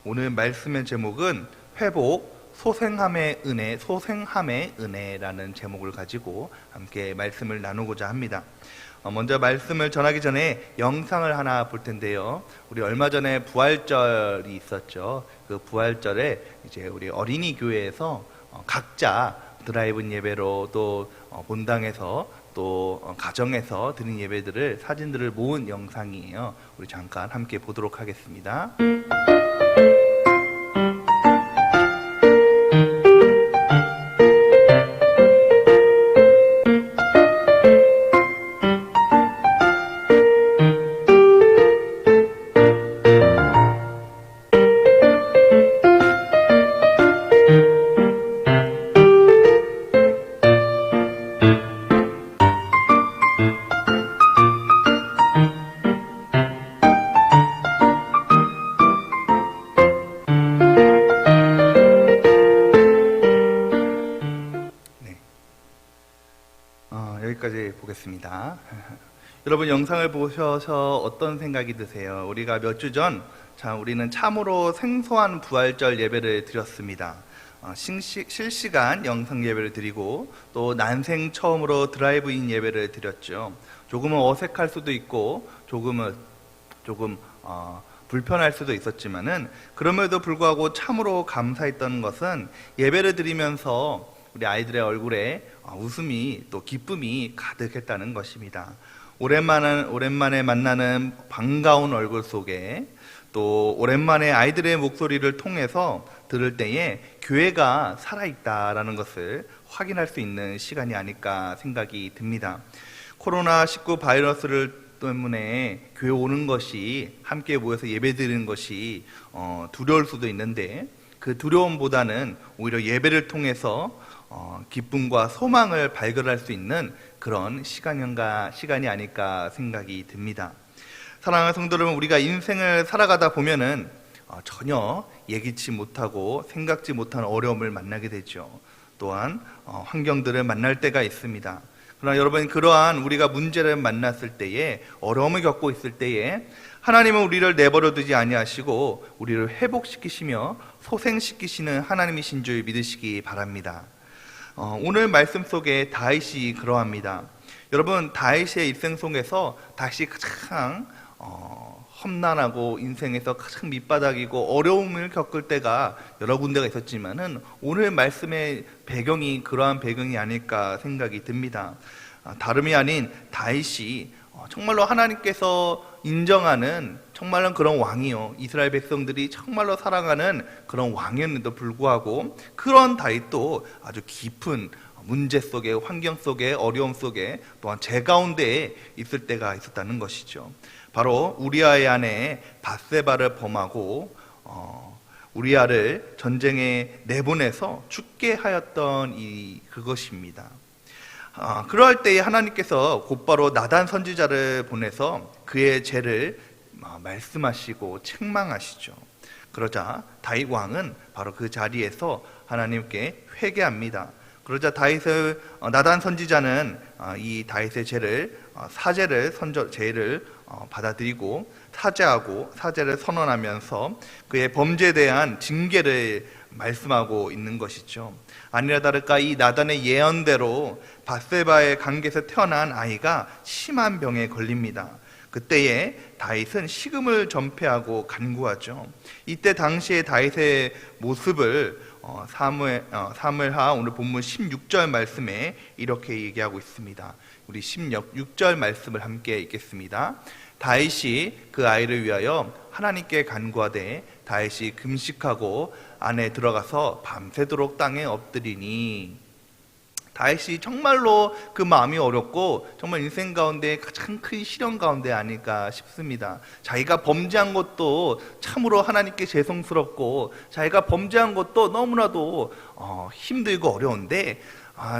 오늘 말씀의 제목은 회복, 소생함의 은혜, 소생함의 은혜라는 제목을 가지고 함께 말씀을 나누고자 합니다. 먼저 말씀을 전하기 전에 영상을 하나 볼 텐데요. 우리 얼마 전에 부활절이 있었죠. 그 부활절에 이제 우리 어린이 교회에서 각자 드라이브 예배로 또 본당에서 또 가정에서 드린 예배들을 사진들을 모은 영상이에요. 우리 잠깐 함께 보도록 하겠습니다. 여기까지 보겠습니다. 여러분 영상을 보셔서 어떤 생각이 드세요? 우리가 몇 주 전 우리는 참으로 생소한 부활절 예배를 드렸습니다. 실시간 영상 예배를 드리고 또 난생 처음으로 드라이브인 예배를 드렸죠. 조금은 어색할 수도 있고 조금 불편할 수도 있었지만은 그럼에도 불구하고 참으로 감사했던 것은 예배를 드리면서 우리 아이들의 얼굴에 웃음이 또 기쁨이 가득했다는 것입니다. 오랜만에 만나는 반가운 얼굴 속에 또 오랜만에 아이들의 목소리를 통해서 들을 때에 교회가 살아있다라는 것을 확인할 수 있는 시간이 아닐까 생각이 듭니다. 코로나19 바이러스를 때문에 교회 오는 것이, 함께 모여서 예배 드리는 것이 두려울 수도 있는데 그 두려움보다는 오히려 예배를 통해서 기쁨과 소망을 발견할 수 있는 그런 시간이 아닐까 생각이 듭니다. 사랑하는 성도 여러분, 우리가 인생을 살아가다 보면은 전혀 예기치 못하고 생각지 못한 어려움을 만나게 되죠. 또한 환경들을 만날 때가 있습니다. 그러나 여러분, 그러한 우리가 문제를 만났을 때에, 어려움을 겪고 있을 때에 하나님은 우리를 내버려 두지 아니하시고 우리를 회복시키시며 소생시키시는 하나님이신 줄 믿으시기 바랍니다. 오늘 말씀 속에 다윗이 그러합니다. 여러분, 다윗의 일생 속에서 다윗이 가장 험난하고 인생에서 가장 밑바닥이고 어려움을 겪을 때가 여러 군데가 있었지만은 오늘 말씀의 배경이 그러한 배경이 아닐까 생각이 듭니다. 다름이 아닌 다윗이 정말로 하나님께서 인정하는 정말로 그런 왕이요, 이스라엘 백성들이 정말로 사랑하는 그런 왕이었는데도 불구하고 그런 다윗도 아주 깊은 문제 속에, 환경 속에, 어려움 속에, 또한 제 가운데에 있을 때가 있었다는 것이죠. 바로 우리아의 아내 밧세바를 범하고 우리아를 전쟁에 내보내서 죽게 하였던 그것입니다. 그럴 때에 하나님께서 곧바로 나단 선지자를 보내서 그의 죄를 말씀하시고 책망하시죠. 그러자 다윗 왕은 바로 그 자리에서 하나님께 회개합니다. 그러자 나단 선지자는 이 다윗의 죄를 죄를 받아들이고 사죄를 선언하면서 그의 범죄에 대한 징계를 말씀하고 있는 것이죠. 아니라 다를까 이 나단의 예언대로 밧세바의 관계에서 태어난 아이가 심한 병에 걸립니다. 그때에 다윗은 식음을 전폐하고 간구하죠. 이때 당시의 다윗의 모습을 사무엘하 오늘 본문 16절 말씀에 이렇게 얘기하고 있습니다. 우리 16절 말씀을 함께 읽겠습니다. 다윗이 그 아이를 위하여 하나님께 간구하되 다윗이 금식하고 안에 들어가서 밤새도록 땅에 엎드리니. 다윗이 정말로 그 마음이 어렵고 정말 인생 가운데 가장 큰 시련 가운데 아닐까 싶습니다. 자기가 범죄한 것도 참으로 하나님께 죄송스럽고 자기가 범죄한 것도 너무나도 힘들고 어려운데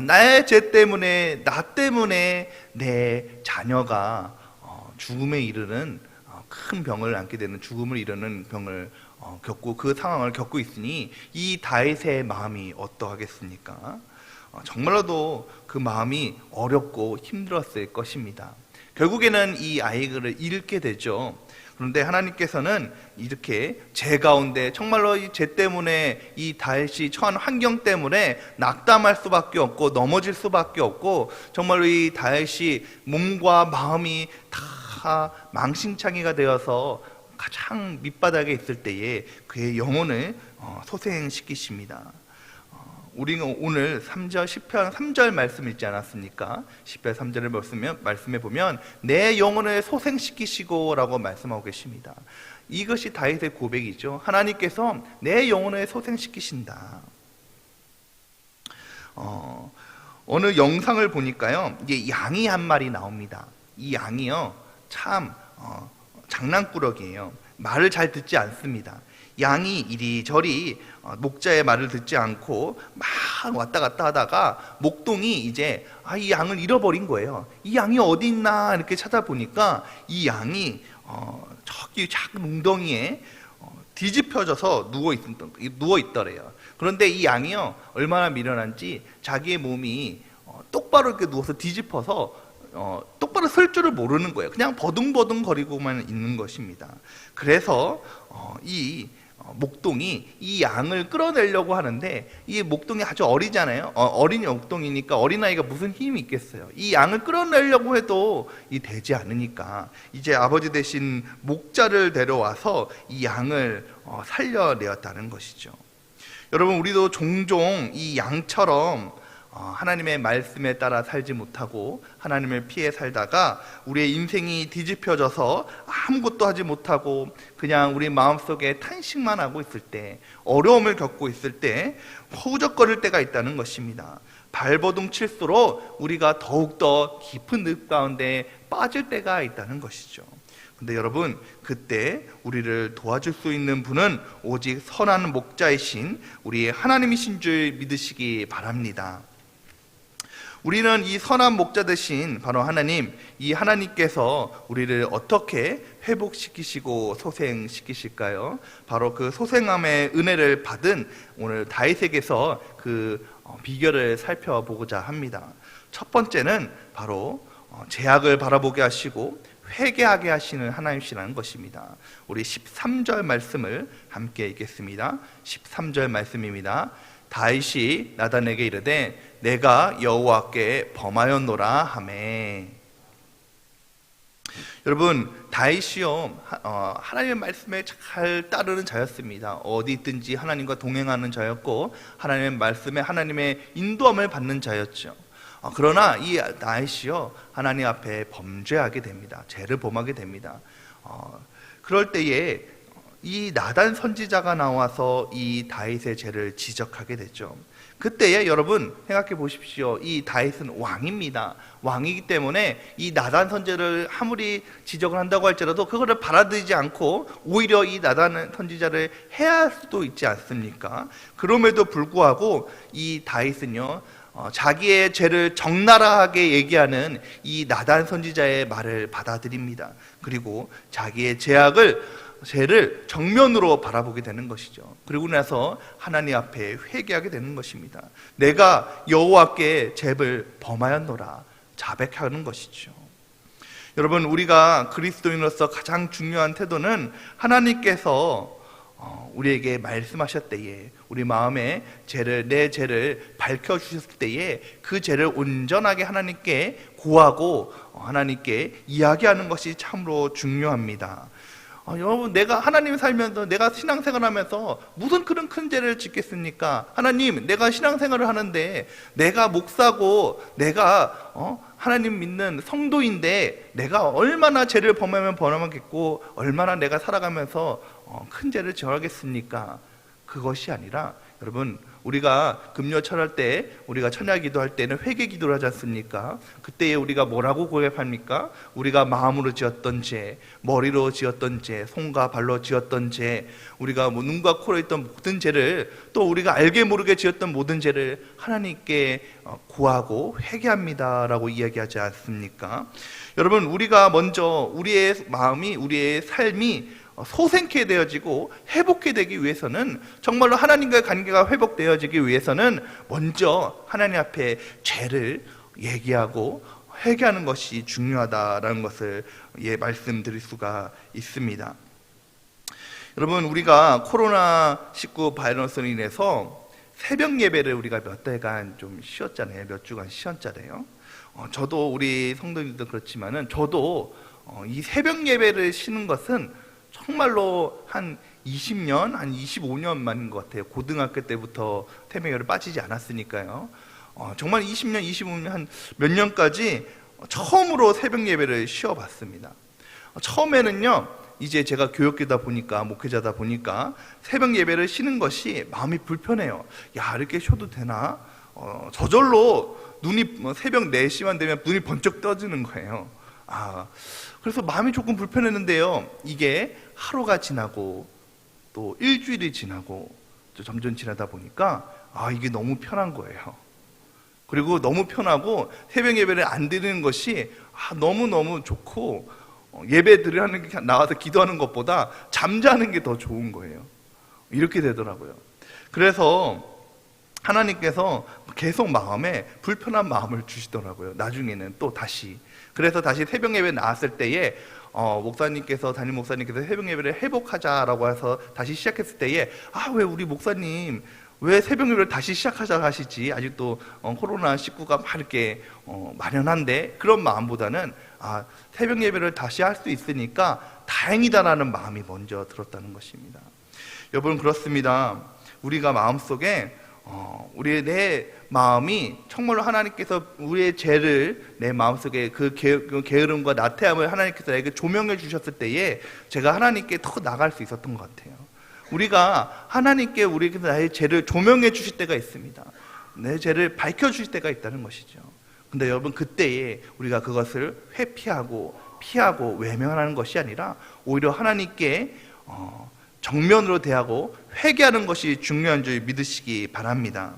나의 죄 때문에, 나 때문에 내 자녀가 죽음에 이르는 큰 병을 안게 되는, 죽음을 이르는 병을 겪고 그 상황을 겪고 있으니 이 다윗의 마음이 어떠하겠습니까? 정말로도 그 마음이 어렵고 힘들었을 것입니다. 결국에는 이 아이를 잃게 되죠. 그런데 하나님께서는 이렇게 죄 가운데 정말로 이 죄 때문에 이 다윗이 처한 환경 때문에 낙담할 수밖에 없고 넘어질 수밖에 없고 정말로 이 다윗이 몸과 마음이 다 망신창이가 되어서 가장 밑바닥에 있을 때에 그의 영혼을 소생시키십니다. 우리는 오늘 3절 10편 3절 말씀 읽지 않았습니까? 10편 3절을 말씀해 보면 내 영혼을 소생시키시고 라고 말씀하고 계십니다. 이것이 다윗의 고백이죠. 하나님께서 내 영혼을 소생시키신다. 어느 영상을 보니까요, 이게 양이 한 마리 나옵니다. 이 양이요 참 장난꾸러기예요. 말을 잘 듣지 않습니다. 양이 이리저리 목자의 말을 듣지 않고 막 왔다 갔다 하다가 목동이 이제 이 양을 잃어버린 거예요. 이 양이 어디 있나 이렇게 찾아보니까 이 양이 저기 작은 웅덩이에 뒤집혀져서 누워 있더래요. 그런데 이 양이요 얼마나 미련한지 자기의 몸이 똑바로 이렇게 누워서 뒤집어서 똑바로 설 줄을 모르는 거예요. 그냥 버둥버둥 거리고만 있는 것입니다. 그래서 이 목동이 이 양을 끌어내려고 하는데 이 목동이 아주 어리잖아요. 어린 목동이니까 어린아이가 무슨 힘이 있겠어요. 이 양을 끌어내려고 해도 되지 않으니까 이제 아버지 대신 목자를 데려와서 이 양을 살려내었다는 것이죠. 여러분, 우리도 종종 이 양처럼 하나님의 말씀에 따라 살지 못하고 하나님을 피해 살다가 우리의 인생이 뒤집혀져서 아무것도 하지 못하고 그냥 우리 마음속에 탄식만 하고 있을 때, 어려움을 겪고 있을 때 허우적거릴 때가 있다는 것입니다. 발버둥 칠수록 우리가 더욱더 깊은 늪 가운데 빠질 때가 있다는 것이죠. 근데 여러분, 그때 우리를 도와줄 수 있는 분은 오직 선한 목자이신 우리의 하나님이신 줄 믿으시기 바랍니다. 우리는 이 선한 목자 되신 바로 하나님, 이 하나님께서 우리를 어떻게 회복시키시고 소생시키실까요? 바로 그 소생함의 은혜를 받은 오늘 다윗에게서 그 비결을 살펴보고자 합니다. 첫 번째는 바로 죄악을 바라보게 하시고 회개하게 하시는 하나님이시라는 것입니다. 우리 13절 말씀을 함께 읽겠습니다. 13절 말씀입니다. 다윗이 나단에게 이르되 내가 여호와께 범하였노라 하매. 여러분, 다윗이요 하나님의 말씀에 잘 따르는 자였습니다. 어디 있든지 하나님과 동행하는 자였고 하나님의 말씀에 하나님의 인도함을 받는 자였죠. 그러나 이 다윗이요 하나님 앞에 범죄하게 됩니다. 죄를 범하게 됩니다. 그럴 때에 이 나단 선지자가 나와서 이 다윗의 죄를 지적하게 됐죠. 그때에 여러분 생각해 보십시오. 이 다윗은 왕입니다. 왕이기 때문에 이 나단 선지자를 아무리 지적을 한다고 할지라도 그거를 받아들이지 않고 오히려 이 나단 선지자를 해할 수도 있지 않습니까? 그럼에도 불구하고 이 다윗은요 자기의 죄를 적나라하게 얘기하는 이 나단 선지자의 말을 받아들입니다. 그리고 자기의 죄를 정면으로 바라보게 되는 것이죠. 그리고 나서 하나님 앞에 회개하게 되는 것입니다. 내가 여호와께 죄를 범하였노라 자백하는 것이죠. 여러분, 우리가 그리스도인으로서 가장 중요한 태도는 하나님께서 우리에게 말씀하셨을 때에 우리 마음에 내 죄를 밝혀주셨을 때에 그 죄를 온전하게 하나님께 고하고 하나님께 이야기하는 것이 참으로 중요합니다. 여러분, 내가 하나님 살면서 내가 신앙생활하면서 무슨 그런 큰 죄를 짓겠습니까? 하나님, 내가 신앙생활을 하는데 내가 목사고 내가 하나님 믿는 성도인데 내가 얼마나 죄를 범하면 범하겠고 얼마나 내가 살아가면서 큰 죄를 저하겠습니까? 그것이 아니라 여러분, 우리가 금요 철할 때 우리가 천야 기도할 때는 회개 기도를 하지 않습니까? 그때에 우리가 뭐라고 고백합니까? 우리가 마음으로 지었던 죄, 머리로 지었던 죄, 손과 발로 지었던 죄, 우리가 눈과 코로 했던 모든 죄를, 또 우리가 알게 모르게 지었던 모든 죄를 하나님께 고하고 회개합니다라고 이야기하지 않습니까? 여러분, 우리가 먼저 우리의 마음이, 우리의 삶이 소생케 되어지고 회복해 되기 위해서는, 정말로 하나님과의 관계가 회복되어지기 위해서는 먼저 하나님 앞에 죄를 얘기하고 회개하는 것이 중요하다라는 것을 말씀드릴 수가 있습니다. 여러분, 우리가 코로나19 바이러스로 인해서 새벽 예배를 우리가 몇 달간 좀 쉬었잖아요. 몇 주간 쉬었잖아요. 저도 우리 성도님들도 그렇지만은 저도 이 새벽 예배를 쉬는 것은 정말로 한 20년, 한 25년 만인 것 같아요. 고등학교 때부터 새벽 예배를 빠지지 않았으니까요. 정말 20년, 25년, 한 몇 년까지 처음으로 새벽 예배를 쉬어봤습니다. 처음에는요, 이제 제가 교육계다 보니까, 목회자다 보니까 새벽 예배를 쉬는 것이 마음이 불편해요. 야, 이렇게 쉬어도 되나? 저절로 눈이 새벽 4시만 되면 눈이 번쩍 떠지는 거예요. 그래서 마음이 조금 불편했는데요. 이게 하루가 지나고 또 일주일이 지나고 또 점점 지나다 보니까 이게 너무 편한 거예요. 그리고 너무 편하고 새벽 예배를 안 드리는 것이 너무너무 좋고, 예배 드리는 게 나와서 기도하는 것보다 잠자는 게 더 좋은 거예요. 이렇게 되더라고요. 그래서 하나님께서 계속 마음에 불편한 마음을 주시더라고요. 나중에는 또 다시. 그래서 다시 새벽 예배 나왔을 때에 담임 목사님께서 새벽 예배를 회복하자라고 해서 다시 시작했을 때에 왜 우리 목사님 왜 새벽 예배를 다시 시작하자 하시지? 아직도 코로나19가 막 이렇게 만연한데, 그런 마음보다는 새벽 예배를 다시 할 수 있으니까 다행이다라는 마음이 먼저 들었다는 것입니다. 여러분, 그렇습니다. 우리가 마음속에 내 마음이 정말로 하나님께서 우리의 죄를 내 마음속에 그 게으름과 나태함을 하나님께서 나에게 조명해 주셨을 때에 제가 하나님께 더 나갈 수 있었던 것 같아요. 우리가 하나님께 우리에게서 나의 죄를 조명해 주실 때가 있습니다. 내 죄를 밝혀 주실 때가 있다는 것이죠. 근데 여러분, 그때에 우리가 그것을 회피하고 피하고 외면하는 것이 아니라 오히려 하나님께 정면으로 대하고 회개하는 것이 중요한 줄 믿으시기 바랍니다.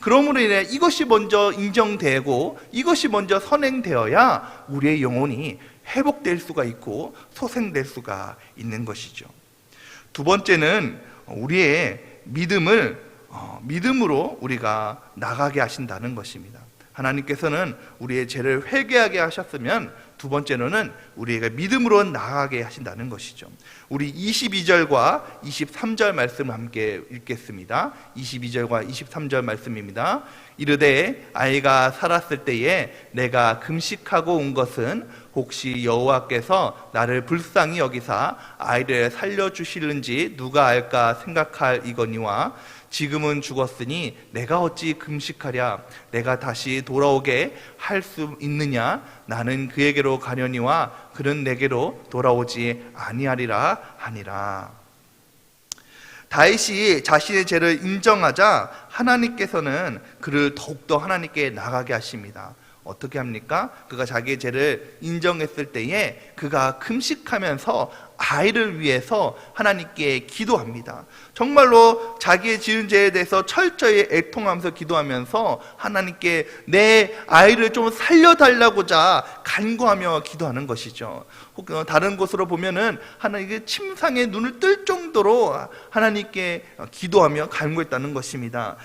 그러므로 인해 이것이 먼저 인정되고 이것이 먼저 선행되어야 우리의 영혼이 회복될 수가 있고 소생될 수가 있는 것이죠. 두 번째는 우리의 믿음으로 우리가 나가게 하신다는 것입니다. 하나님께서는 우리의 죄를 회개하게 하셨으면 두 번째로는 우리가 믿음으로 나아가게 하신다는 것이죠. 우리 22절과 23절 말씀을 함께 읽겠습니다. 22절과 23절 말씀입니다. 이르되 아이가 살았을 때에 내가 금식하고 온 것은 혹시 여호와께서 나를 불쌍히 여기사 아이를 살려주실는지 누가 알까 생각할 이거니와 지금은 죽었으니 내가 어찌 금식하랴. 내가 다시 돌아오게 할 수 있느냐. 나는 그에게로 가려니와 그는 내게로 돌아오지 아니하리라 하니라. 다윗이 자신의 죄를 인정하자 하나님께서는 그를 더욱더 하나님께 나가게 하십니다. 어떻게 합니까? 그가 자기의 죄를 인정했을 때에 그가 금식하면서 아이를 위해서 하나님께 기도합니다. 정말로 자기의 지은 죄에 대해서 철저히 애통하면서 기도하면서 하나님께 내 아이를 좀 살려달라고자 간구하며 기도하는 것이죠. 혹은 다른 곳으로 보면은 하나님께 침상에 눈을 뜰 정도로 하나님께 기도하며 간구했다는 것입니다.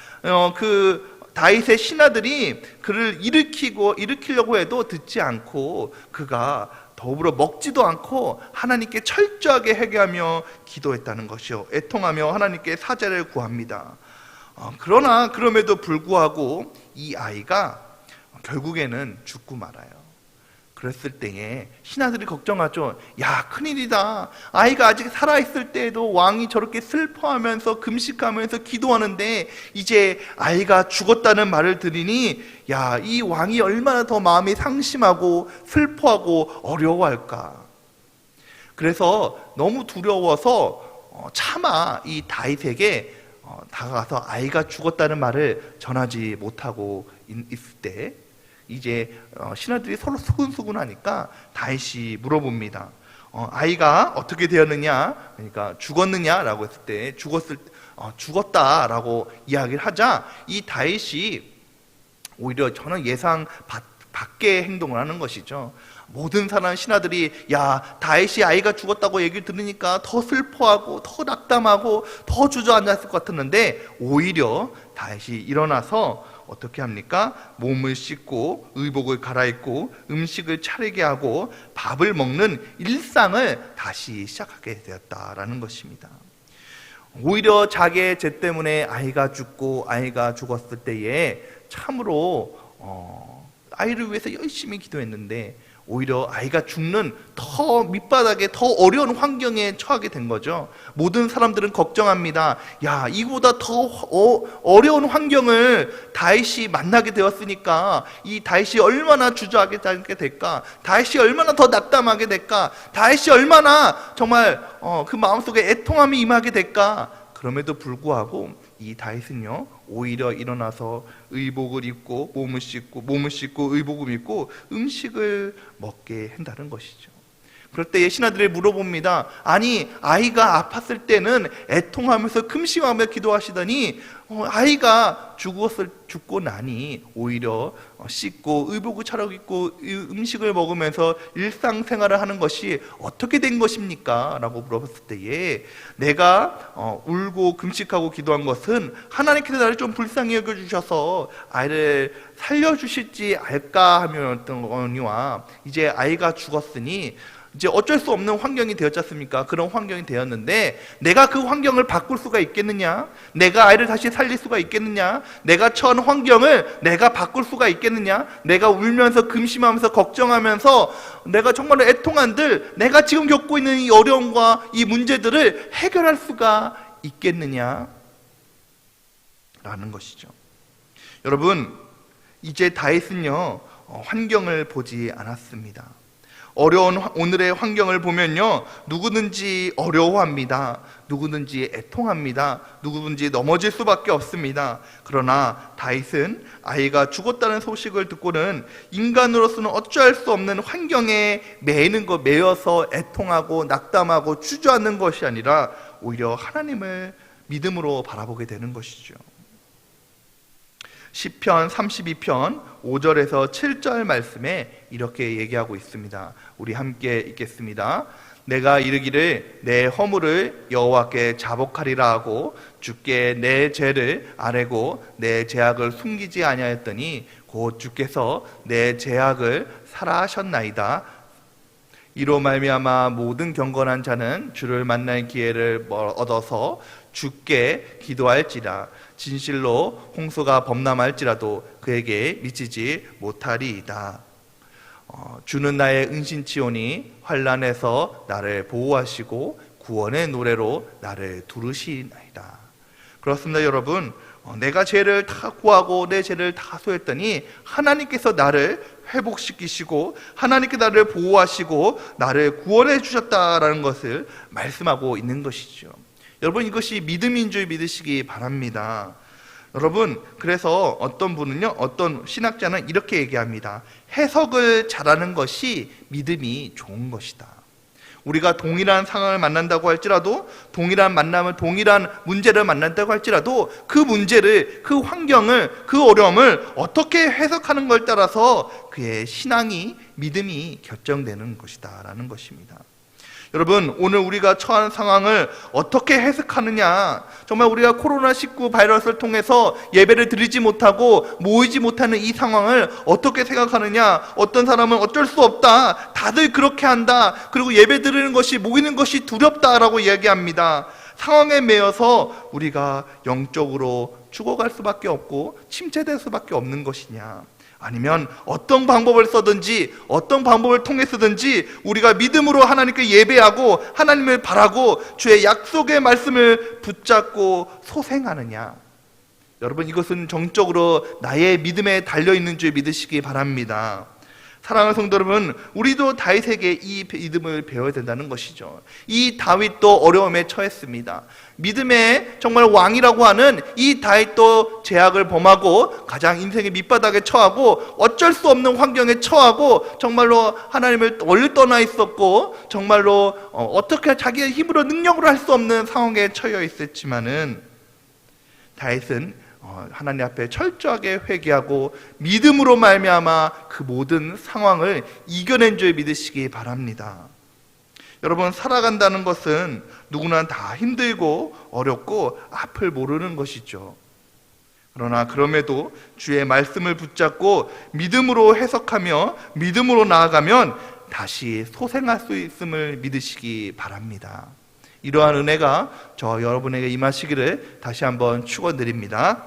다윗의 신하들이 그를 일으키려고 해도 듣지 않고 그가 더불어 먹지도 않고 하나님께 철저하게 회개하며 기도했다는 것이요, 애통하며 하나님께 사죄를 구합니다. 그럼에도 불구하고 이 아이가 결국에는 죽고 말아요. 그랬을 때에 신하들이 걱정하죠. 야, 큰일이다. 아이가 아직 살아있을 때에도 왕이 저렇게 슬퍼하면서 금식하면서 기도하는데 이제 아이가 죽었다는 말을 들으니 야, 이 왕이 얼마나 더 마음이 상심하고 슬퍼하고 어려워할까. 그래서 너무 두려워서 차마 이 다윗에게 다가가서 아이가 죽었다는 말을 전하지 못하고 있을 때 이제 신하들이 서로 수근수근하니까 다윗이 물어봅니다. 아이가 어떻게 되었느냐? 그러니까 죽었느냐라고 했을 때 죽었다라고 이야기를 하자 이 다윗이 오히려 저는 예상 밖의 행동을 하는 것이죠. 모든 사람 신하들이 야, 다윗이 아이가 죽었다고 얘기를 들으니까 더 슬퍼하고 더 낙담하고 더 주저앉았을 것 같았는데 오히려 다윗이 일어나서 어떻게 합니까? 몸을 씻고 의복을 갈아입고 음식을 차리게 하고 밥을 먹는 일상을 다시 시작하게 되었다라는 것입니다. 오히려 자기의 죄 때문에 아이가 죽고 아이가 죽었을 때에 참으로 아이를 위해서 열심히 기도했는데 오히려 아이가 죽는 더 밑바닥에 더 어려운 환경에 처하게 된 거죠. 모든 사람들은 걱정합니다. 야, 이보다 더 어려운 환경을 다윗이 만나게 되었으니까 이 다윗이 얼마나 주저하게 될까? 다윗이 얼마나 더 낙담하게 될까? 다윗이 얼마나 정말 그 마음속에 애통함이 임하게 될까? 그럼에도 불구하고 이 다윗은요, 오히려 일어나서 의복을 입고 몸을 씻고 의복을 입고 음식을 먹게 한다는 것이죠. 그럴 때 신하들이 물어봅니다. 아니, 아이가 아팠을 때는 애통하면서 금심하며 기도하시더니 아이가 죽고 나니 오히려 씻고 의복을 차려입고 음식을 먹으면서 일상생활을 하는 것이 어떻게 된 것입니까? 라고 물어봤을 때에 내가 울고 금식하고 기도한 것은 하나님께서 나를 좀 불쌍히 여겨주셔서 아이를 살려주실지 알까 하면 거니와 이제 아이가 죽었으니 이제 어쩔 수 없는 환경이 되었지 않습니까? 그런 환경이 되었는데 내가 그 환경을 바꿀 수가 있겠느냐? 내가 아이를 다시 살릴 수가 있겠느냐? 내가 처한 환경을 내가 바꿀 수가 있겠느냐? 내가 울면서 금심하면서 걱정하면서 내가 정말로 애통한들 내가 지금 겪고 있는 이 어려움과 이 문제들을 해결할 수가 있겠느냐? 라는 것이죠. 여러분, 이제 다윗은요 환경을 보지 않았습니다. 어려운 오늘의 환경을 보면요 누구든지 어려워합니다. 누구든지 애통합니다. 누구든지 넘어질 수밖에 없습니다. 그러나 다윗은 아이가 죽었다는 소식을 듣고는 인간으로서는 어찌할 수 없는 환경에 매여서 애통하고 낙담하고 주저앉는 것이 아니라 오히려 하나님을 믿음으로 바라보게 되는 것이죠. 시편 32편 5절에서 7절 말씀에 이렇게 얘기하고 있습니다. 우리 함께 읽겠습니다. 내가 이르기를 내 허물을 여호와께 자복하리라 하고 주께 내 죄를 아뢰고 내 죄악을 숨기지 아니하였더니 곧 주께서 내 죄악을 사라하셨나이다. 이로 말미암아 모든 경건한 자는 주를 만날 기회를 얻어서 주께 기도할지라. 진실로 홍수가 범람할지라도 그에게 미치지 못하리이다. 주는 나의 은신치오니 환난에서 나를 보호하시고 구원의 노래로 나를 두르시나이다. 그렇습니다, 여러분. 내가 죄를 다 구하고 내 죄를 다 소했더니 하나님께서 나를 회복시키시고 하나님께 나를 보호하시고 나를 구원해 주셨다라는 것을 말씀하고 있는 것이죠. 여러분, 이것이 믿음인 줄 믿으시기 바랍니다. 여러분, 그래서 어떤 분은요, 어떤 신학자는 이렇게 얘기합니다. 해석을 잘하는 것이 믿음이 좋은 것이다. 우리가 동일한 상황을 만난다고 할지라도, 동일한 문제를 만난다고 할지라도 그 문제를, 그 환경을, 그 어려움을 어떻게 해석하는 걸 따라서 그의 신앙이, 믿음이 결정되는 것이다 라는 것입니다. 여러분, 오늘 우리가 처한 상황을 어떻게 해석하느냐, 정말 우리가 코로나19 바이러스를 통해서 예배를 드리지 못하고 모이지 못하는 이 상황을 어떻게 생각하느냐. 어떤 사람은 어쩔 수 없다, 다들 그렇게 한다, 그리고 예배 드리는 것이, 모이는 것이 두렵다라고 이야기합니다. 상황에 매여서 우리가 영적으로 죽어갈 수밖에 없고 침체될 수밖에 없는 것이냐, 아니면 어떤 방법을 써든지 어떤 방법을 통해서든지 우리가 믿음으로 하나님께 예배하고 하나님을 바라고 주의 약속의 말씀을 붙잡고 소생하느냐. 여러분, 이것은 정적으로 나의 믿음에 달려있는 줄 믿으시기 바랍니다. 사랑하는 성도 여러분, 우리도 다윗에게 이 믿음을 배워야 된다는 것이죠. 이 다윗도 어려움에 처했습니다. 믿음의 정말 왕이라고 하는 이 다윗도 죄악을 범하고 가장 인생의 밑바닥에 처하고 어쩔 수 없는 환경에 처하고 정말로 하나님을 멀리 떠나 있었고 정말로 어떻게 자기의 힘으로 능력으로 할 수 없는 상황에 처해 있었지만은 다윗은 하나님 앞에 철저하게 회개하고 믿음으로 말미암아 그 모든 상황을 이겨낸 줄 믿으시기 바랍니다. 여러분, 살아간다는 것은 누구나 다 힘들고 어렵고 앞을 모르는 것이죠. 그러나 그럼에도 주의 말씀을 붙잡고 믿음으로 해석하며 믿음으로 나아가면 다시 소생할 수 있음을 믿으시기 바랍니다. 이러한 은혜가 저 여러분에게 임하시기를 다시 한번 축원드립니다.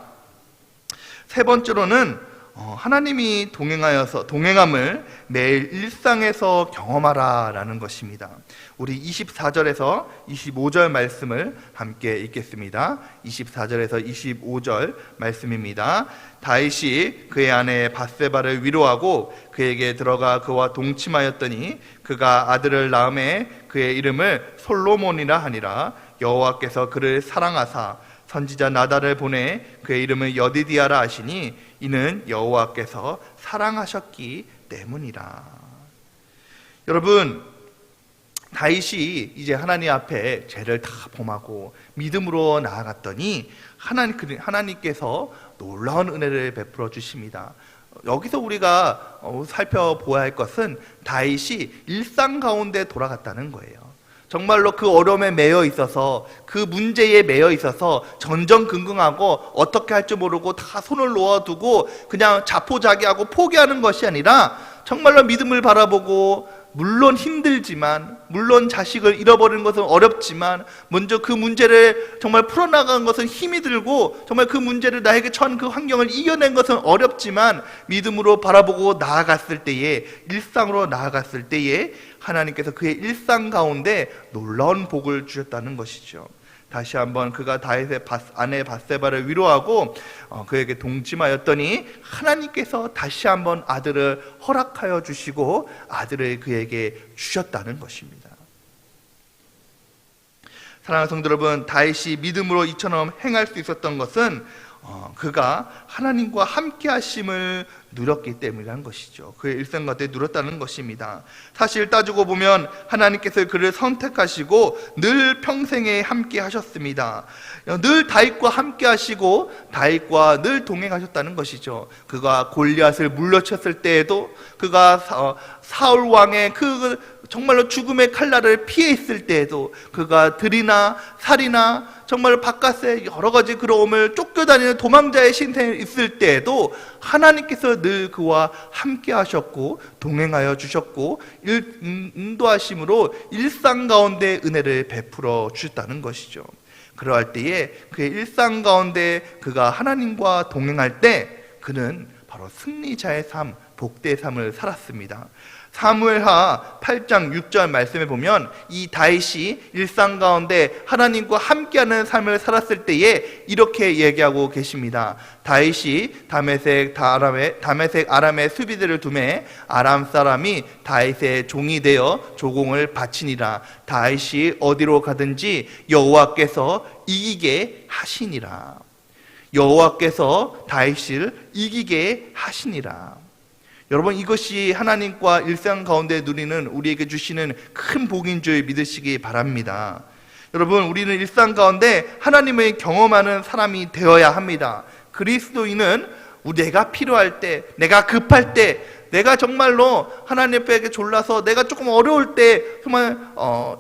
세 번째로는 하나님이 동행함을 매일 일상에서 경험하라 라는 것입니다. 우리 24절에서 25절 말씀을 함께 읽겠습니다. 24절에서 25절 말씀입니다. 다윗이 그의 아내 밧세바를 위로하고 그에게 들어가 그와 동침하였더니 그가 아들을 낳음에 그의 이름을 솔로몬이라 하니라. 여호와께서 그를 사랑하사 선지자 나단을 보내 그의 이름을 여디디아라 하시니 이는 여호와께서 사랑하셨기 때문이라. 여러분, 다윗이 이제 하나님 앞에 죄를 다 범하고 믿음으로 나아갔더니 하나님께서 놀라운 은혜를 베풀어 주십니다. 여기서 우리가 살펴보아야 할 것은 다윗이 일상 가운데 돌아갔다는 거예요. 정말로 그 어려움에 매여 있어서, 그 문제에 매여 있어서 전전긍긍하고 어떻게 할 줄 모르고 다 손을 놓아두고 그냥 자포자기하고 포기하는 것이 아니라 정말로 믿음을 바라보고, 물론 힘들지만, 물론 자식을 잃어버리는 것은 어렵지만 먼저 그 문제를 정말 풀어나가는 것은 힘이 들고, 정말 그 문제를 나에게 처한 그 환경을 이겨낸 것은 어렵지만 믿음으로 바라보고 나아갔을 때에, 일상으로 나아갔을 때에 하나님께서 그의 일상 가운데 놀라운 복을 주셨다는 것이죠. 다시 한번 그가 다윗의 아내 밧세바를 위로하고 그에게 동침하였더니 하나님께서 다시 한번 아들을 허락하여 주시고 아들을 그에게 주셨다는 것입니다. 사랑하는 성도 여러분, 다윗이 믿음으로 이처럼 행할 수 있었던 것은 그가 하나님과 함께 하심을 누렸기 때문이라는 것이죠. 그의 일생 가운데 누렸다는 것입니다. 사실 따지고 보면 하나님께서 그를 선택하시고 늘 평생에 함께 하셨습니다. 늘 다윗과 함께 하시고 다윗과 늘 동행하셨다는 것이죠. 그가 골리앗을 물리쳤을 때에도, 그가 사울 왕의 그 정말로 죽음의 칼날을 피해 있을 때에도, 그가 들이나 살이나 정말 바깥에 여러 가지 그러움을 쫓겨다니는 도망자의 신세에 있을 때에도 하나님께서 늘 그와 함께 하셨고 동행하여 주셨고 인도하심으로 일상 가운데 은혜를 베풀어 주셨다는 것이죠. 그러할 때에 그의 일상 가운데 그가 하나님과 동행할 때 그는 바로 승리자의 삶, 복된 삶을 살았습니다. 사무엘하 8장 6절 말씀에 보면 이 다윗이 일상 가운데 하나님과 함께하는 삶을 살았을 때에 이렇게 얘기하고 계십니다. 다윗이 다메섹 아람의 수비대를 두매 아람 사람이 다윗의 종이 되어 조공을 바치니라. 다윗이 어디로 가든지 여호와께서 이기게 하시니라. 여호와께서 다윗을 이기게 하시니라. 여러분, 이것이 하나님과 일상 가운데 누리는 우리에게 주시는 큰 복인 줄 믿으시기 바랍니다. 여러분, 우리는 일상 가운데 하나님을 경험하는 사람이 되어야 합니다. 그리스도인은 내가 필요할 때, 내가 급할 때, 내가 정말로 하나님에게 졸라서 내가 조금 어려울 때, 정말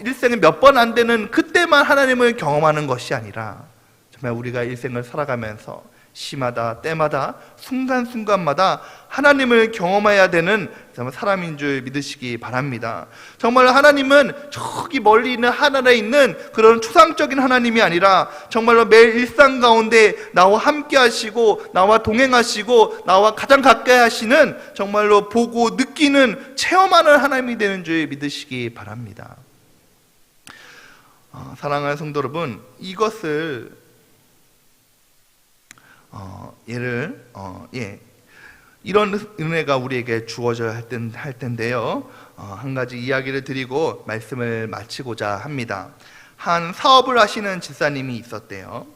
일생에 몇 번 안 되는 그때만 하나님을 경험하는 것이 아니라 정말 우리가 일생을 살아가면서 시마다 때마다 순간순간마다 하나님을 경험해야 되는 사람인 줄 믿으시기 바랍니다. 정말 하나님은 저기 멀리 있는 하늘에 있는 그런 추상적인 하나님이 아니라 정말로 매일 일상 가운데 나와 함께 하시고 나와 동행하시고 나와 가장 가까이 하시는, 정말로 보고 느끼는, 체험하는 하나님이 되는 줄 믿으시기 바랍니다. 사랑하는 성도 여러분, 이것을 이런 은혜가 우리에게 주어져야 할 텐데요. 한 가지 이야기를 드리고 말씀을 마치고자 합니다. 한 사업을 하시는 집사님이 있었대요.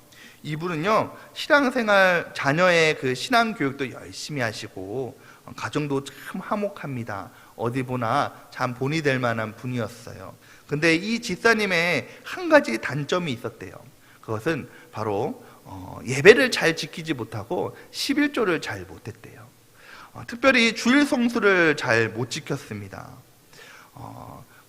이분은요, 신앙생활, 자녀의 그 신앙교육도 열심히 하시고 가정도 참 화목합니다. 어디 보나 참 본이 될 만한 분이었어요. 근데 이 집사님의 한 가지 단점이 있었대요. 그것은 바로 예배를 잘 지키지 못하고 11조를 잘 못했대요. 특별히 주일 성수를 잘 못 지켰습니다.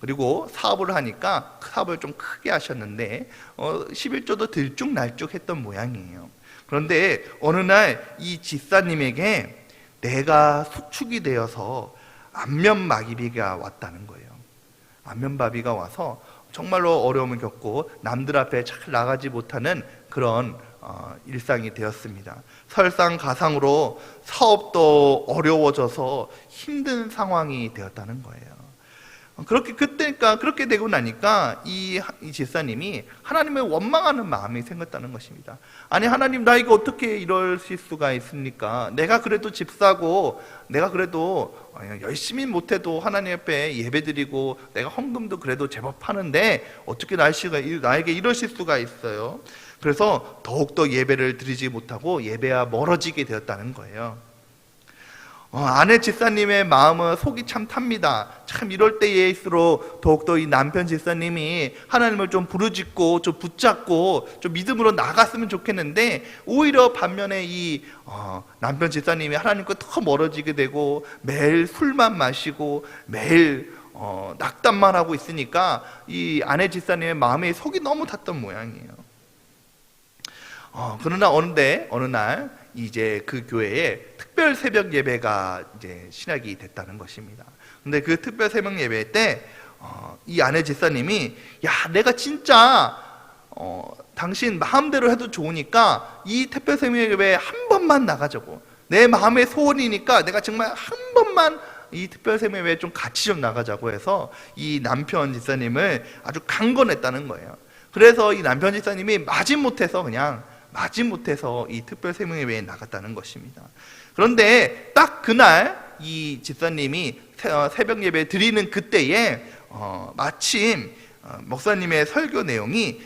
그리고 사업을 하니까 사업을 좀 크게 하셨는데 11조도 들쭉날쭉 했던 모양이에요. 그런데 어느 날 이 집사님에게 내가 수축이 되어서 안면마비가 왔다는 거예요. 안면마비가 와서 정말로 어려움을 겪고 남들 앞에 잘 나가지 못하는 그런 일상이 되었습니다. 설상가상으로 사업도 어려워져서 힘든 상황이 되었다는 거예요. 그렇게 되고 나니까 이 집사님이 하나님을 원망하는 마음이 생겼다는 것입니다. 아니, 하나님, 나 이거 어떻게 이러실 수가 있습니까? 내가 그래도 집사고, 내가 그래도 열심히 못해도 하나님 앞에 예배드리고, 내가 헌금도 그래도 제법 하는데 어떻게 나에게 이러실 수가 있어요? 그래서 더욱더 예배를 드리지 못하고 예배와 멀어지게 되었다는 거예요. 아내 집사님의 마음은 속이 참 탑니다. 참 이럴 때일수록 더욱더 이 남편 집사님이 하나님을 좀 부르짖고 좀 붙잡고 좀 믿음으로 나갔으면 좋겠는데, 오히려 반면에 이 남편 집사님이 하나님과 더 멀어지게 되고 매일 술만 마시고 매일 낙담만 하고 있으니까 이 아내 집사님의 마음에 속이 너무 탔던 모양이에요. 그러나 어느 날 이제 그 교회에 특별 새벽 예배가 이제 시작이 됐다는 것입니다. 근데 그 특별 새벽 예배 때 이 아내 집사님이, 야, 내가 진짜 당신 마음대로 해도 좋으니까 이 특별 새벽 예배에 한 번만 나가자고, 내 마음의 소원이니까 내가 정말 한 번만 이 특별 새벽 예배에 좀 같이 좀 나가자고 해서 이 남편 집사님을 아주 강권했다는 거예요. 그래서 이 남편 집사님이 마지못해서 이 특별 새벽예배에 나갔다는 것입니다. 그런데 딱 그날 이 집사님이 새벽 예배 드리는 그때에 마침 목사님의 설교 내용이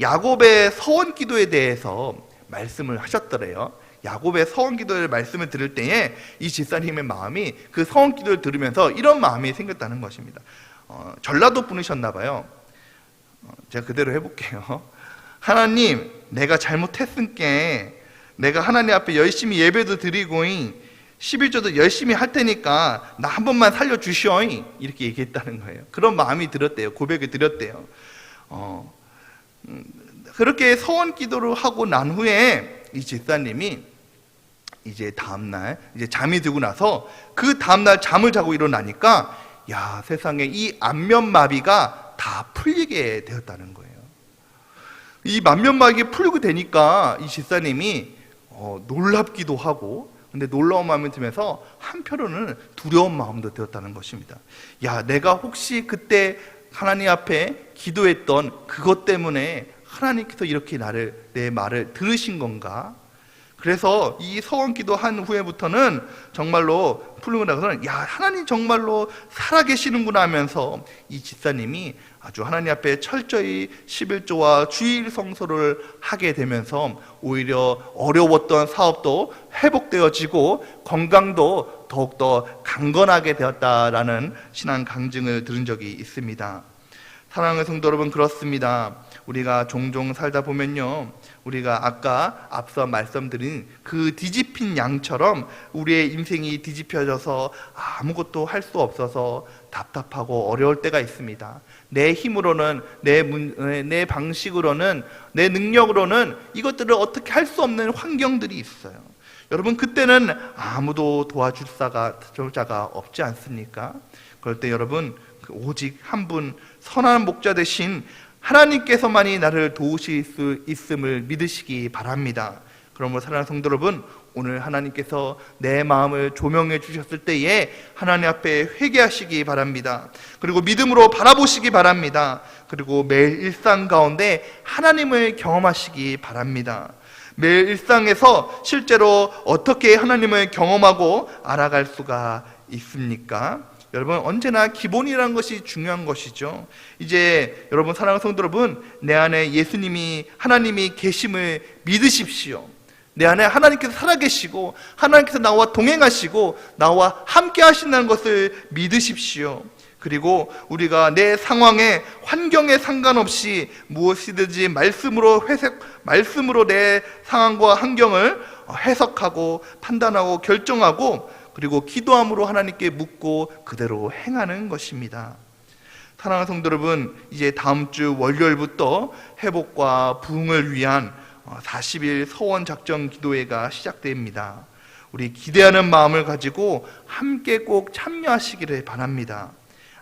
야곱의 서원 기도에 대해서 말씀을 하셨더래요. 야곱의 서원 기도의 말씀을 들을 때에 이 집사님의 마음이 그 서원 기도를 들으면서 이런 마음이 생겼다는 것입니다. 전라도 분이셨나 봐요. 제가 그대로 해볼게요. 하나님, 내가 잘못했으니까 내가 하나님 앞에 열심히 예배도 드리고 11조도 열심히 할 테니까 나 한 번만 살려주시오, 이렇게 얘기했다는 거예요. 그런 마음이 들었대요. 고백을 드렸대요. 그렇게 서원 기도를 하고 난 후에 이 집사님이 이제 다음날 이제 잠이 들고 나서 그 다음날 잠을 자고 일어나니까, 야, 세상에 이 안면마비가 다 풀리게 되었다는 거예요. 이 만면마비가 풀리게 되니까 이 집사님이 놀랍기도 하고, 근데 놀라운 마음이 들면서 한편으로는 두려운 마음도 되었다는 것입니다. 야, 내가 혹시 그때 하나님 앞에 기도했던 그것 때문에 하나님께서 이렇게 내 말을 들으신 건가? 그래서 이 서원 기도한 후에부터는 정말로 풀리고 나서는, 야, 하나님 정말로 살아계시는구나 하면서 이 집사님이 아주 하나님 앞에 철저히 11조와 주일 성소를 하게 되면서 오히려 어려웠던 사업도 회복되어지고 건강도 더욱더 강건하게 되었다라는 신앙 강증을 들은 적이 있습니다. 사랑하는 성도 여러분, 그렇습니다. 우리가 종종 살다 보면요, 우리가 아까 앞서 말씀드린 그 뒤집힌 양처럼 우리의 인생이 뒤집혀져서 아무것도 할 수 없어서 답답하고 어려울 때가 있습니다. 내 힘으로는, 내 방식으로는, 내 능력으로는 이것들을 어떻게 할 수 없는 환경들이 있어요. 여러분, 그때는 아무도 도와줄 자가 없지 않습니까? 그럴 때 여러분, 오직 한 분 선한 목자 되신 하나님께서만이 나를 도우실 수 있음을 믿으시기 바랍니다. 그러므로 사랑하는 성도 여러분, 오늘 하나님께서 내 마음을 조명해 주셨을 때에 하나님 앞에 회개하시기 바랍니다. 그리고 믿음으로 바라보시기 바랍니다. 그리고 매일 일상 가운데 하나님을 경험하시기 바랍니다. 매일 일상에서 실제로 어떻게 하나님을 경험하고 알아갈 수가 있습니까? 여러분, 언제나 기본이라는 것이 중요한 것이죠. 이제 여러분, 사랑하는 성도 여러분, 내 안에 하나님이 계심을 믿으십시오. 내 안에 하나님께서 살아계시고 하나님께서 나와 동행하시고 나와 함께 하신다는 것을 믿으십시오. 그리고 우리가 내 상황에, 환경에 상관없이 무엇이든지 말씀으로 내 상황과 환경을 해석하고 판단하고 결정하고, 그리고 기도함으로 하나님께 묻고 그대로 행하는 것입니다. 사랑하는 성도 여러분, 이제 다음 주 월요일부터 회복과 부흥을 위한 40일 서원 작정 기도회가 시작됩니다. 우리 기대하는 마음을 가지고 함께 꼭 참여하시기를 바랍니다.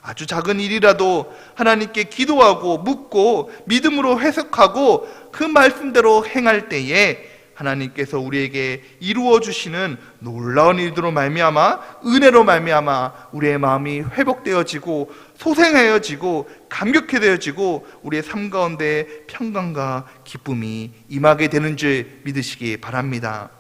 아주 작은 일이라도 하나님께 기도하고 묻고 믿음으로 해석하고 그 말씀대로 행할 때에 하나님께서 우리에게 이루어 주시는 놀라운 일들로 말미암아, 은혜로 말미암아 우리의 마음이 회복되어지고 소생하여지고 감격해되어지고 우리의 삶 가운데 평강과 기쁨이 임하게 되는 줄 믿으시기 바랍니다.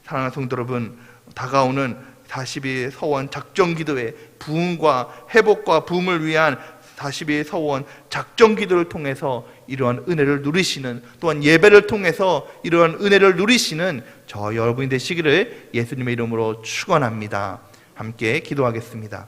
사랑하는 성도 여러분, 다가오는 40일 서원 작정기도회, 부흥과 회복과 부흥을 위한 40일 서원 작정기도를 통해서 이러한 은혜를 누리시는, 또한 예배를 통해서 이러한 은혜를 누리시는 저 여러분이 되시기를 예수님의 이름으로 축원합니다. 함께 기도하겠습니다.